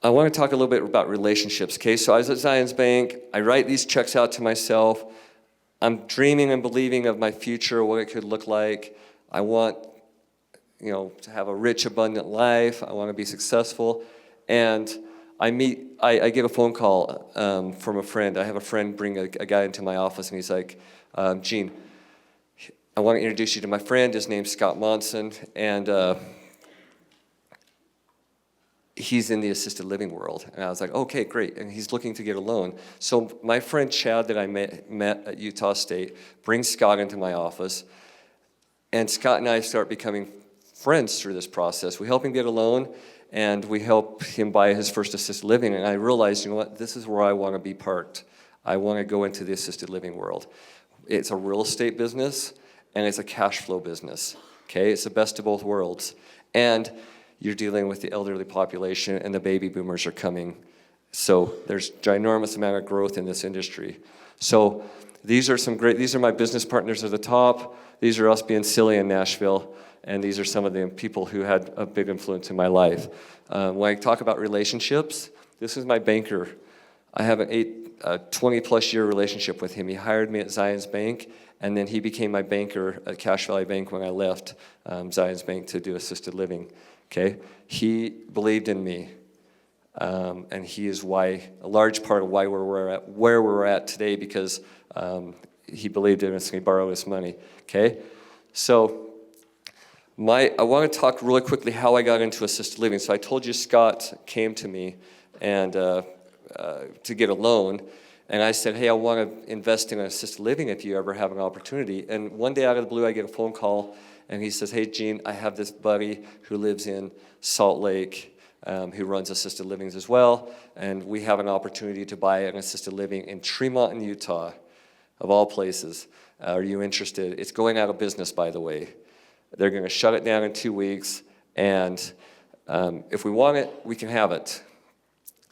I want to talk a little bit about relationships, okay? So I was at Zions Bank. I write these checks out to myself. I'm dreaming and believing of my future, what it could look like. I want, to have a rich, abundant life. I want to be successful. And I get a phone call from a friend. I have a friend bring a guy into my office, and he's like, Gene, I want to introduce you to my friend. His name's Scott Monson, and he's in the assisted living world. And I was like, okay, great. And he's looking to get a loan. So my friend Chad that I met at Utah State brings Scott into my office, and Scott and I start becoming friends through this process. We help him get a loan, and we help him buy his first assisted living. And I realized, this is where I want to be parked. I want to go into the assisted living world. It's a real estate business, and it's a cash flow business, okay? It's the best of both worlds. And you're dealing with the elderly population, and the baby boomers are coming. So there's ginormous amount of growth in this industry. So these are my business partners at the top. These are us being silly in Nashville. And these are some of the people who had a big influence in my life. When I talk about relationships, this is my banker. I have a 20-plus year relationship with him. He hired me at Zions Bank, and then he became my banker at Cache Valley Bank when I left Zions Bank to do assisted living. Okay, he believed in me, and he is a large part of why where we're at today, because he believed in us and he borrowed us money. Okay, so. I want to talk really quickly how I got into assisted living. So I told you Scott came to me and to get a loan, and I said, hey, I want to invest in assisted living if you ever have an opportunity. And one day out of the blue, I get a phone call, and he says, hey, Gene, I have this buddy who lives in Salt Lake who runs assisted livings as well, and we have an opportunity to buy an assisted living in Tremont, in Utah, of all places. Are you interested? It's going out of business, by the way. They're going to shut it down in 2 weeks, and if we want it, we can have it.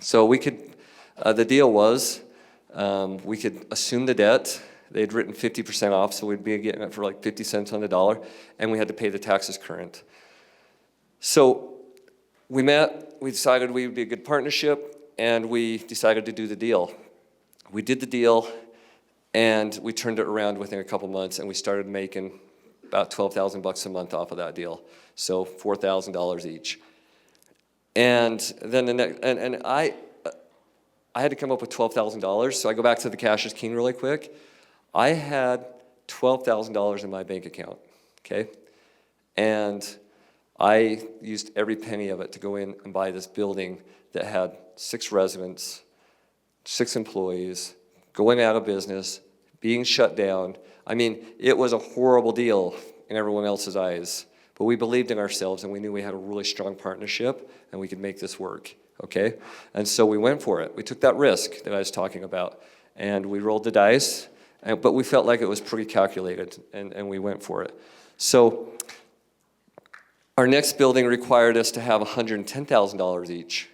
So the deal was, we could assume the debt. They'd written 50% off, so we'd be getting it for like 50 cents on the dollar, and we had to pay the taxes current. So we met, we decided we would be a good partnership, and we decided to do the deal. We did the deal, and we turned it around within a couple months, and we started making about $12,000 a month off of that deal, so $4,000 each. And then I had to come up with $12,000, so I go back to the cash is king really quick. I had $12,000 in my bank account, okay? And I used every penny of it to go in and buy this building that had 6 residents, 6 employees, going out of business, being shut down. I mean, it was a horrible deal in everyone else's eyes. But we believed in ourselves, and we knew we had a really strong partnership, and we could make this work, okay? And so we went for it. We took that risk that I was talking about, and we rolled the dice, but we felt like it was pretty calculated, and we went for it. So our next building required us to have $110,000 each.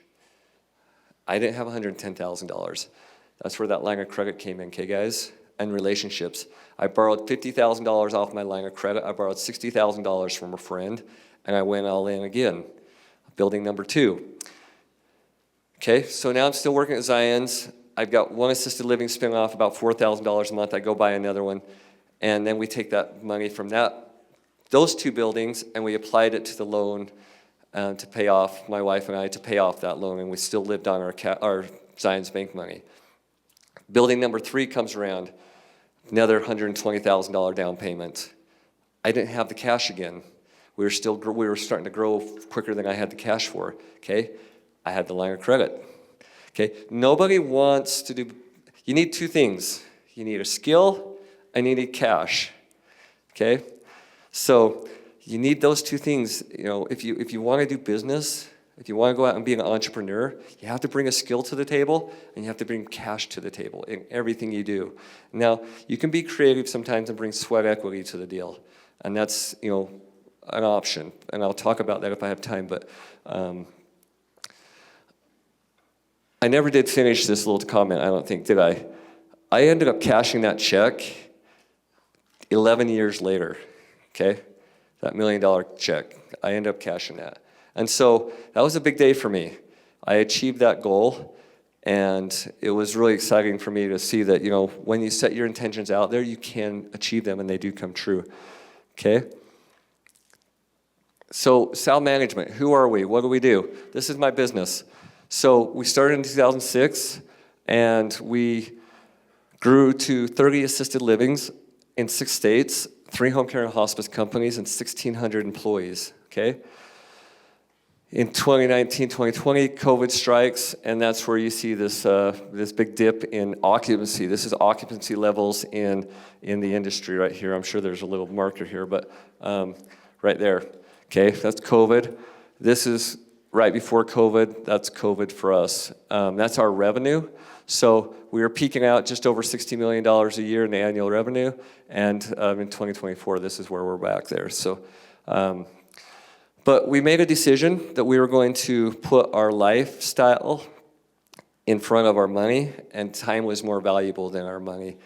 I didn't have $110,000. That's where that line of credit came in, okay, guys? And relationships. I borrowed $50,000 off my line of credit. I borrowed $60,000 from a friend, and I went all in again. Building number 2. Okay, so now I'm still working at Zion's. I've got one assisted living spin-off, about $4,000 a month. I go buy another one, and then we take that money from those 2 buildings, and we applied it to the loan to pay off, my wife and I, to pay off that loan, and we still lived on our Zion's Bank money. Building number 3 comes around. Another $120,000 down payment. I didn't have the cash again. We were starting to grow quicker than I had the cash for, okay? I had the line of credit, okay? Nobody wants to do, you need 2 things. You need a skill and you need cash, okay? So you need those 2 things. You know, if you want to do business, if you want to go out and be an entrepreneur, you have to bring a skill to the table, and you have to bring cash to the table in everything you do. Now, you can be creative sometimes and bring sweat equity to the deal, and that's, you know, an option, and I'll talk about that if I have time, but I never did finish this little comment, I don't think, did I? I ended up cashing that check 11 years later, okay? That $1 million check, I ended up cashing that. And so that was a big day for me. I achieved that goal, and it was really exciting for me to see that, you know, when you set your intentions out there, you can achieve them, and they do come true, okay? So SAL Management, who are we? What do we do? This is my business. So we started in 2006, and we grew to 30 assisted livings in 6 states, 3 home care and hospice companies, and 1,600 employees, okay? In 2019, 2020, COVID strikes, and that's where you see this this big dip in occupancy. This is occupancy levels in the industry right here. I'm sure there's a little marker here, but right there. Okay, that's COVID. This is right before COVID. That's COVID for us. That's our revenue. So we were peaking out just over $60 million a year in annual revenue, and in 2024, this is where we're back there. So. But we made a decision that we were going to put our lifestyle in front of our money, and time was more valuable than our money.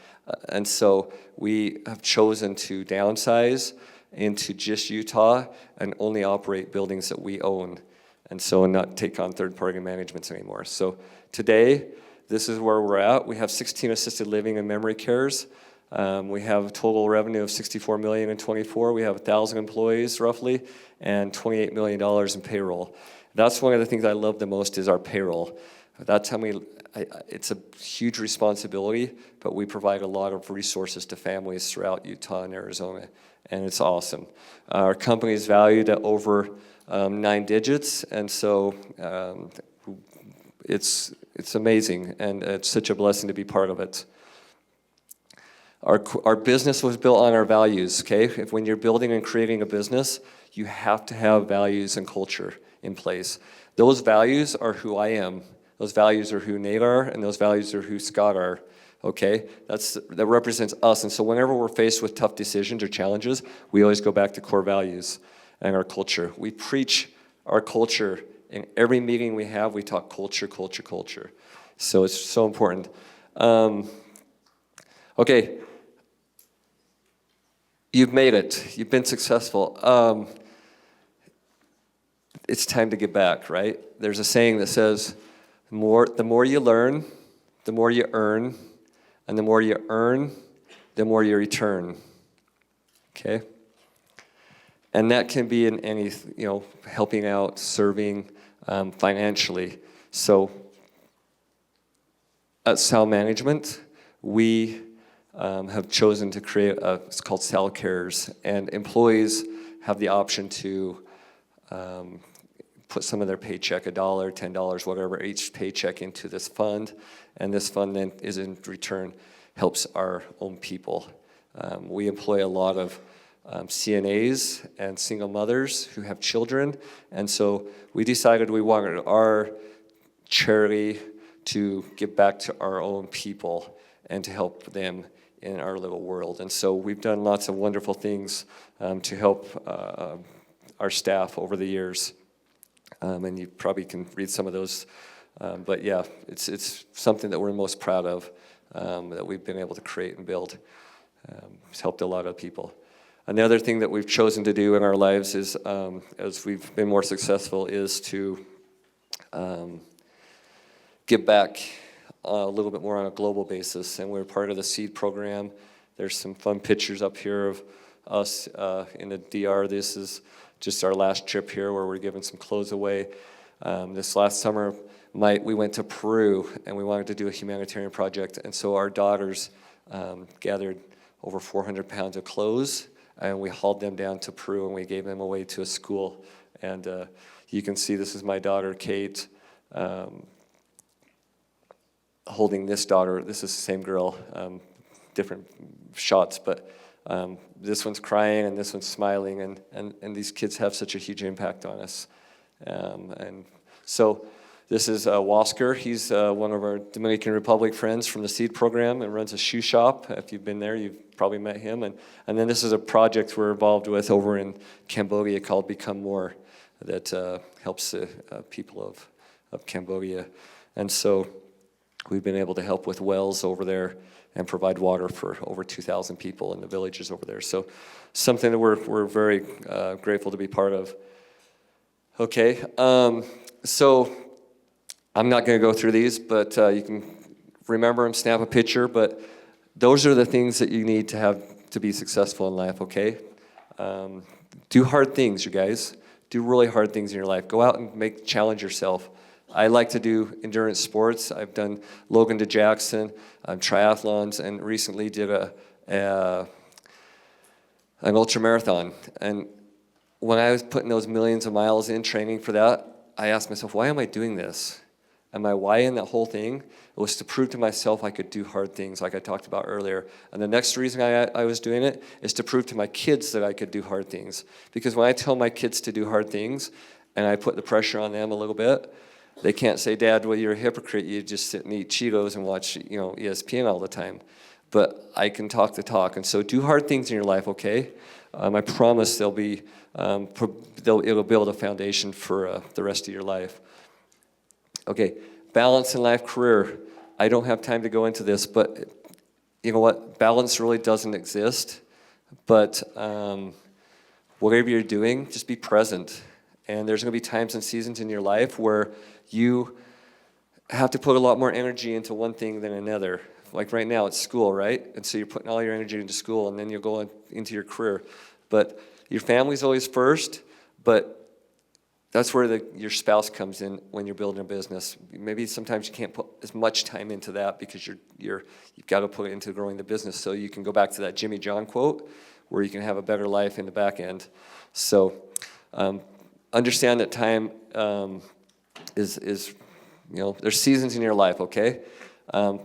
And so we have chosen to downsize into just Utah and only operate buildings that we own, and so not take on third-party managements anymore. So today, this is where we're at. We have 16 assisted living and memory cares. We have a total revenue of $64 million in 24. We have 1,000 employees roughly, and $28 million in payroll. That's one of the things I love the most is our payroll. That's how it's a huge responsibility, but we provide a lot of resources to families throughout Utah and Arizona, and it's awesome. Our company is valued at over 9 digits, and so it's amazing, and it's such a blessing to be part of it. Our business was built on our values, okay? When you're building and creating a business, you have to have values and culture in place. Those values are who I am. Those values are who Nate are, and those values are who Scott are, okay? That represents us, and so whenever we're faced with tough decisions or challenges, we always go back to core values and our culture. We preach our culture. In every meeting we have, we talk culture, culture, culture. So it's so important. Okay. You've made it. You've been successful. It's time to give back, right? There's a saying that says, the more you learn, the more you earn, and the more you earn, the more you return. Okay? And that can be in any, helping out, serving financially. So at SAL Management, we have chosen to create it's called SAL Cares, and employees have the option to put some of their paycheck, $1, $10, whatever, each paycheck into this fund, and this fund then is in return helps our own people. We employ a lot of CNAs and single mothers who have children, and so we decided we wanted our charity to give back to our own people and to help them in our little world. And so we've done lots of wonderful things to help our staff over the years. And you probably can read some of those. But yeah, it's something that we're most proud of, that we've been able to create and build. It's helped a lot of people. Another thing that we've chosen to do in our lives is, as we've been more successful, is to give back a little bit more on a global basis. And we're part of the SEED program. There's some fun pictures up here of us in the DR. This is just our last trip here where we're giving some clothes away. This last summer, we went to Peru and we wanted to do a humanitarian project. And so our daughters gathered over 400 pounds of clothes and we hauled them down to Peru and we gave them away to a school. And you can see this is my daughter, Kate, holding this daughter. This is the same girl, different shots, but this one's crying and this one's smiling, and these kids have such a huge impact on us. And so this is Wasker. He's one of our Dominican Republic friends from the SEED program and runs a shoe shop. If you've been there, you've probably met him. And then this is a project we're involved with over in Cambodia called Become More that helps the people of Cambodia. And so we've been able to help with wells over there and provide water for over 2,000 people in the villages over there. So something that we're very grateful to be part of. Okay, so I'm not going to go through these, but you can remember them, snap a picture, but those are the things that you need to have to be successful in life, okay? Do hard things, you guys. Do really hard things in your life. Go out and challenge yourself. I like to do endurance sports. I've done Logan to Jackson, triathlons, and recently did an ultra marathon. And when I was putting those millions of miles in training for that, I asked myself, why am I doing this? And my why in that whole thing was to prove to myself I could do hard things, like I talked about earlier. And the next reason I was doing it is to prove to my kids that I could do hard things. Because when I tell my kids to do hard things, and I put the pressure on them a little bit, they can't say, Dad, well, you're a hypocrite. You just sit and eat Cheetos and watch, ESPN all the time. But I can talk the talk. And so do hard things in your life, okay? I promise it'll build a foundation for the rest of your life. Okay, balance in life, career. I don't have time to go into this, but you know what? Balance really doesn't exist. But whatever you're doing, just be present. And there's going to be times and seasons in your life where you have to put a lot more energy into one thing than another. Like right now, it's school, right? And so you're putting all your energy into school, and then you'll go into your career. But your family's always first, but that's where your spouse comes in when you're building a business. Maybe sometimes you can't put as much time into that because you've got to put it into growing the business. So you can go back to that Jimmy John quote, where you can have a better life in the back end. So understand that time is there's seasons in your life, okay?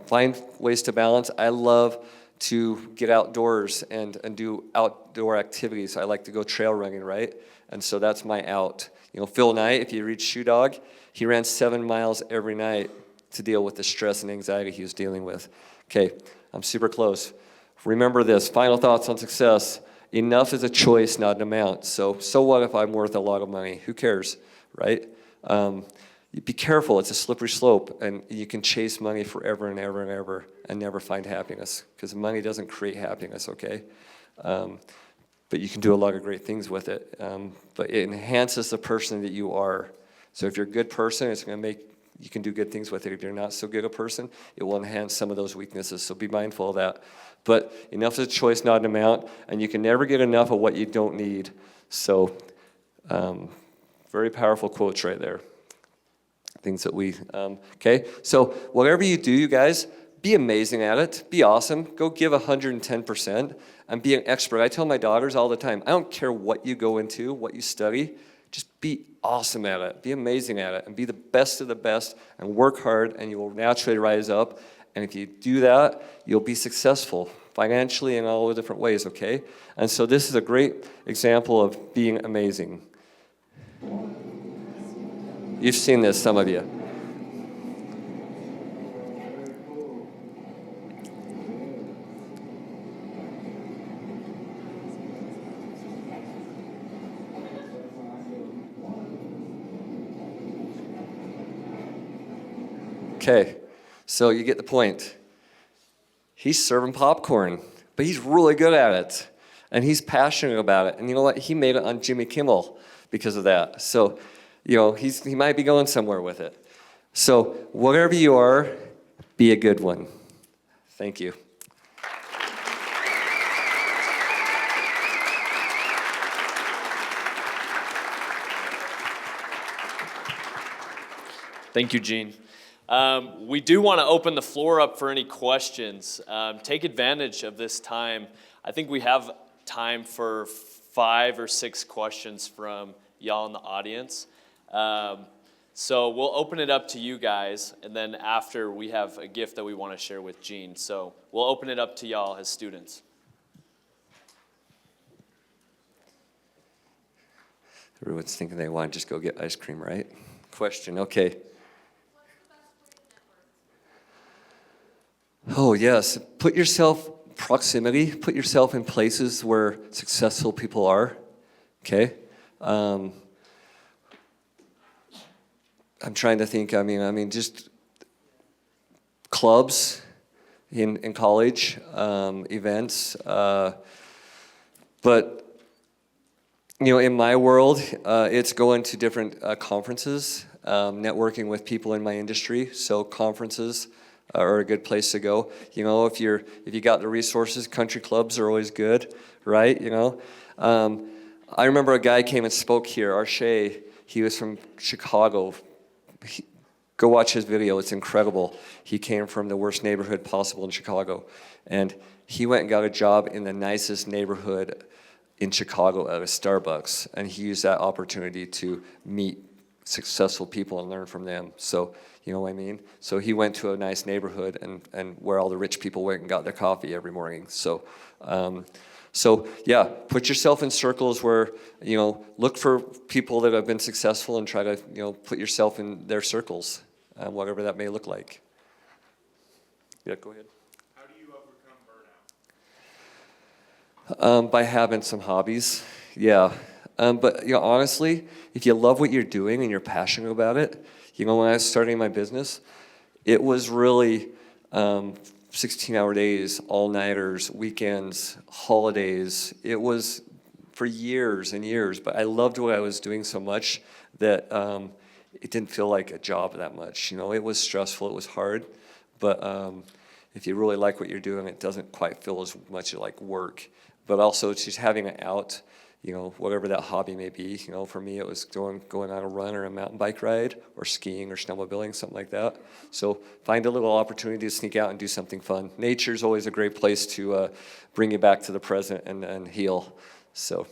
Find ways to balance. I love to get outdoors and do outdoor activities. I like to go trail running, right? And so that's my out. Phil Knight, if you read Shoe Dog, he ran 7 miles every night to deal with the stress and anxiety he was dealing with. Okay, I'm super close. Remember this, final thoughts on success. Enough is a choice, not an amount. So what if I'm worth a lot of money? Who cares, right? Be careful, it's a slippery slope, and you can chase money forever and ever and ever and never find happiness, because money doesn't create happiness, okay? But you can do a lot of great things with it. But it enhances the person that you are. So if you're a good person, it's going to you can do good things with it. If you're not so good a person, it will enhance some of those weaknesses. So be mindful of that. But enough is a choice, not an amount, and you can never get enough of what you don't need. So very powerful quotes right there. Things that okay? So whatever you do, you guys, be amazing at it. Be awesome. Go give 110% and be an expert. I tell my daughters all the time, I don't care what you go into, what you study, Just be awesome at it, be amazing at it, and be the best of the best, and work hard, and you will naturally rise up. And if you do that, you'll be successful financially in all the different ways, okay? And so this is a great example of being amazing. You've seen this, some of you. Okay, so you get the point. He's serving popcorn, but he's really good at it, and he's passionate about it. And you know what? He made it on Jimmy Kimmel because of that. So, he might be going somewhere with it. So, whatever you are, be a good one. Thank you. Thank you, Gene. We do want to open the floor up for any questions. Take advantage of this time. I think we have time for 5 or 6 questions from y'all in the audience. So we'll open it up to you guys, and then after we have a gift that we want to share with Gene. So we'll open it up to y'all as students. Everyone's thinking they want to just go get ice cream, right? Question, okay. Oh, yes. Put yourself in places where successful people are, okay? I'm trying to think, just clubs in college, events, but, in my world, it's going to different conferences, networking with people in my industry, so conferences are a good place to go. If you got the resources, country clubs are always good, right? I remember a guy came and spoke here, Arshay. He was from Chicago. Go watch his video, it's incredible. He came from the worst neighborhood possible in Chicago, and he went and got a job in the nicest neighborhood in Chicago at a Starbucks, and he used that opportunity to meet successful people and learn from them. So, you know what I mean? So he went to a nice neighborhood and where all the rich people went and got their coffee every morning. So, yeah, put yourself in circles where, look for people that have been successful and try to, put yourself in their circles, whatever that may look like. Yeah, go ahead. How do you overcome burnout? By having some hobbies, yeah. But honestly, if you love what you're doing and you're passionate about it, when I was starting my business, it was really 16-hour days, all-nighters, weekends, holidays. It was for years and years, but I loved what I was doing so much that it didn't feel like a job that much. It was stressful, it was hard, but if you really like what you're doing, it doesn't quite feel as much like work. But also, it's just having it out, whatever that hobby may be. For me, it was going on a run or a mountain bike ride or skiing or snowmobiling, something like that. So find a little opportunity to sneak out and do something fun. Nature's always a great place to bring you back to the present and heal. So,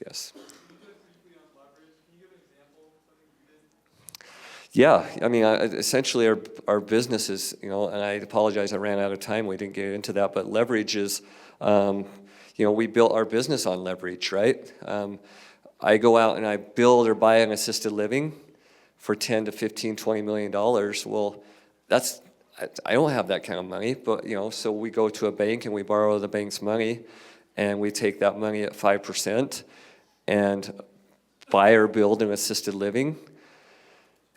yes. Yeah, essentially our business is, and I apologize, I ran out of time, we didn't get into that, but leverage is, we built our business on leverage, right? I go out and I build or buy an assisted living for $10 to $15, $20 million. Well, I don't have that kind of money, but, so we go to a bank and we borrow the bank's money, and we take that money at 5% and buy or build an assisted living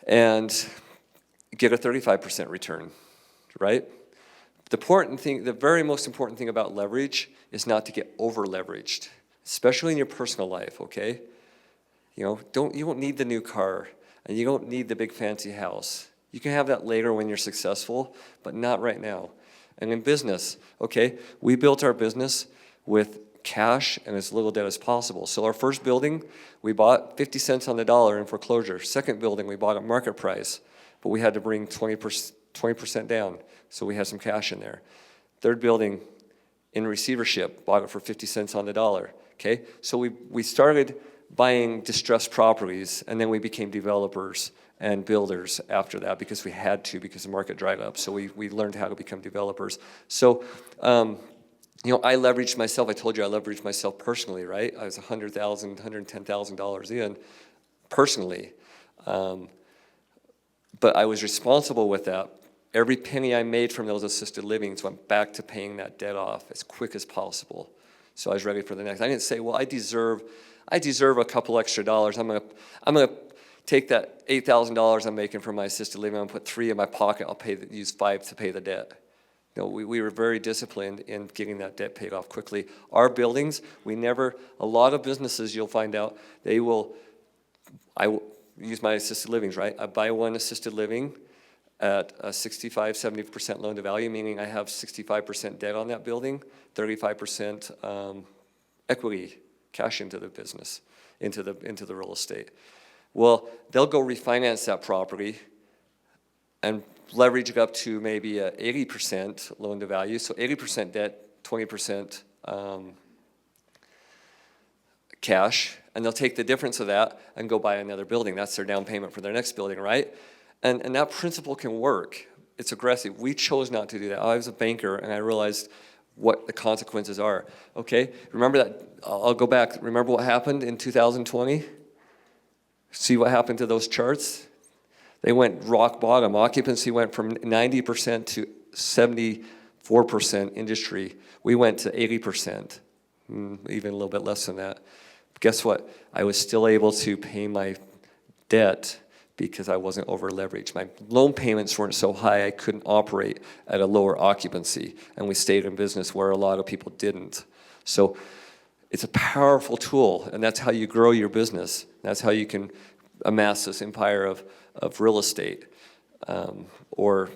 and get a 35% return, right? The very most important thing about leverage is not to get over leveraged, especially in your personal life, okay? You don't need the new car, and you don't need the big fancy house. You can have that later when you're successful, but not right now. And in business, okay, we built our business with cash and as little debt as possible. So our first building, we bought 50 cents on the dollar in foreclosure. Second building, we bought at market price, but we had to bring 20% down, so we had some cash in there. Third building, in receivership, bought it for 50 cents on the dollar, okay? So we started buying distressed properties, and then we became developers and builders after that because we had to, because the market dried up. So we learned how to become developers. So, I leveraged myself. I told you I leveraged myself personally, right? I was $100,000, $110,000 in personally. But I was responsible with that. Every penny I made from those assisted livings went back to paying that debt off as quick as possible. So I was ready for the next. I didn't say, well, I deserve a couple extra dollars. I'm gonna take that $8,000 I'm making from my assisted living. I'm gonna put $3 in my pocket. I'll use $5 to pay the debt. We were very disciplined in getting that debt paid off quickly. Our buildings, a lot of businesses, you'll find out, I will use my assisted livings, right? I buy one assisted living at a 65, 70% loan to value, meaning I have 65% debt on that building, 35% equity, cash into the business, into the real estate. Well, they'll go refinance that property and leverage it up to maybe a 80% loan to value. So 80% debt, 20% cash, and they'll take the difference of that and go buy another building. That's their down payment for their next building, right? And that principle can work. It's aggressive. We chose not to do that. I was a banker, and I realized what the consequences are. Okay, remember that, I'll go back. Remember what happened in 2020? See what happened to those charts? They went rock bottom. Occupancy went from 90% to 74% industry. We went to 80%, even a little bit less than that. But guess what? I was still able to pay my debt because I wasn't over leveraged. My loan payments weren't so high I couldn't operate at a lower occupancy, and we stayed in business where a lot of people didn't. So it's a powerful tool, and that's how you grow your business. That's how you can amass this empire of real estate, or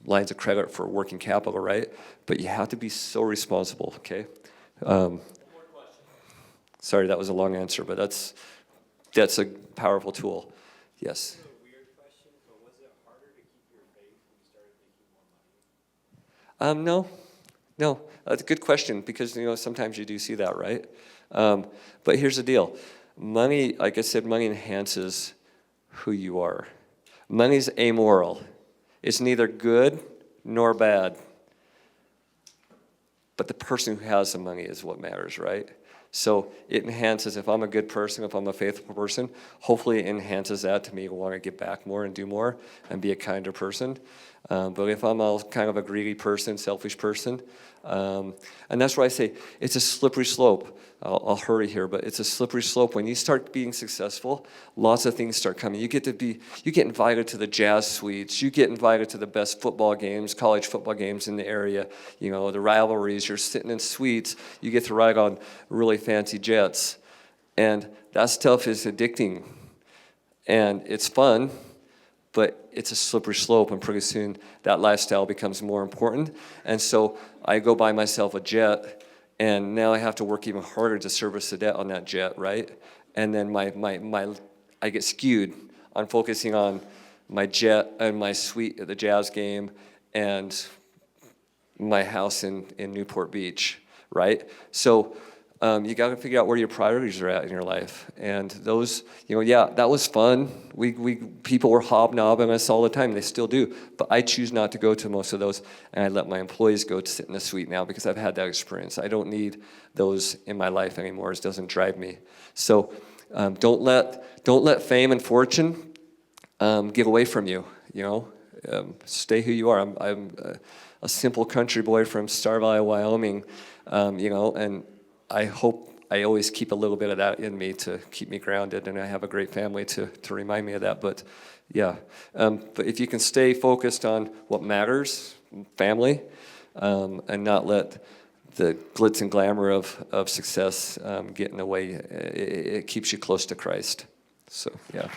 lines of credit for working capital, right? But you have to be so responsible, okay? Sorry, that was a long answer, but that's a powerful tool. Yes. A weird question, but was it harder to keep your faith when you started making more money? No, that's a good question, because sometimes you do see that, right? But here's the deal. Money, like I said, money enhances who you are. Money's amoral. It's neither good nor bad. But the person who has the money is what matters, right? So it enhances, if I'm a good person, if I'm a faithful person, hopefully it enhances that to me to want to give back more and do more and be a kinder person. But if I'm kind of a greedy person, selfish person, and that's why I say it's a slippery slope. I'll hurry here, but it's a slippery slope. When you start being successful, lots of things start coming. You get invited to the jazz suites. You get invited to the best football games, college football games in the area. The rivalries. You're sitting in suites. You get to ride on really fancy jets, and that stuff is addicting, and it's fun. But it's a slippery slope, and pretty soon that lifestyle becomes more important. And so I go buy myself a jet, and now I have to work even harder to service the debt on that jet, right? And then I get skewed on focusing on my jet and my suite at the Jazz game and my house in Newport Beach, right? So you got to figure out where your priorities are at in your life, and those, that was fun. People were hobnobbing us all the time. They still do, but I choose not to go to most of those, and I let my employees go to sit in the suite now because I've had that experience. I don't need those in my life anymore. It doesn't drive me. So don't let fame and fortune get away from you. Stay who you are. I'm a simple country boy from Star Valley, Wyoming. And I hope I always keep a little bit of that in me to keep me grounded, and I have a great family to remind me of that. But yeah, but if you can stay focused on what matters, family, and not let the glitz and glamour of success get in the way, it keeps you close to Christ. So yeah.